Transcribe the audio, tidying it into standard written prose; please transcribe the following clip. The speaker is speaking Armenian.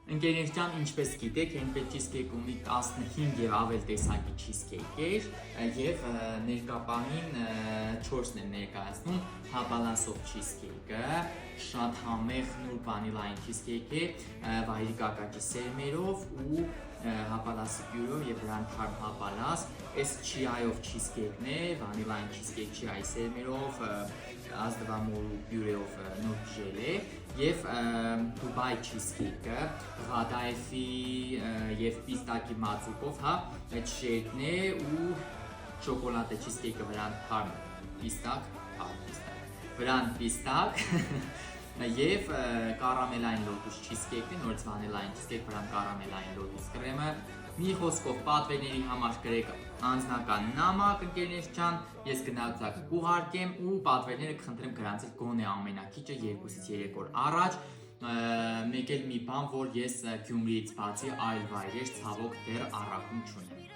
Ընկերներ ջան, ինչպես գիտեք, Henkel Cheesecake ունի 15 եւ ավել տեսակի cheesecake-եր եւ ներկապանին 4-ն են ներկայացնում հաբալասով cheesecake-ը, շատ համեղ նուր վանիլային cheesecake է, վայրի կակաճի սերմերով ու հաբալասի պյուրով եւ վրան թարմ հաբալաս, այս չիայով cheesecake-ն է, վանիլային cheesecake չիայի սերմերով, ազդվամորու պյուրեով նոր ժելե եւ Dubai cheesecake-ը Ղադայֆի եւ պիստակի մածուկով, հա, այդ շերտն է ու շոկոլադե cheesecake-ը վրան թարմ պիստակ, վրան պիստակ եւ կարամելային լոտուս cheesecake-ը, նորից վանիլային cheesecake, վրան կարամելային լոտուս կրեմը։ Մի խոսքով պատվերների համար գրեք անձնական նամակ, ընկերներ ջան, ես գնացակ կուղարկեմ ու պատվերները կխնդրեմ գրանցել գոնե ամենակիչը 2-ից 3 օր առաջ։ Մեկ էլ մի բան, որ ես Գյումրիից բացի այլ վայրեր ցավոք դեռ առաքում չունեմ։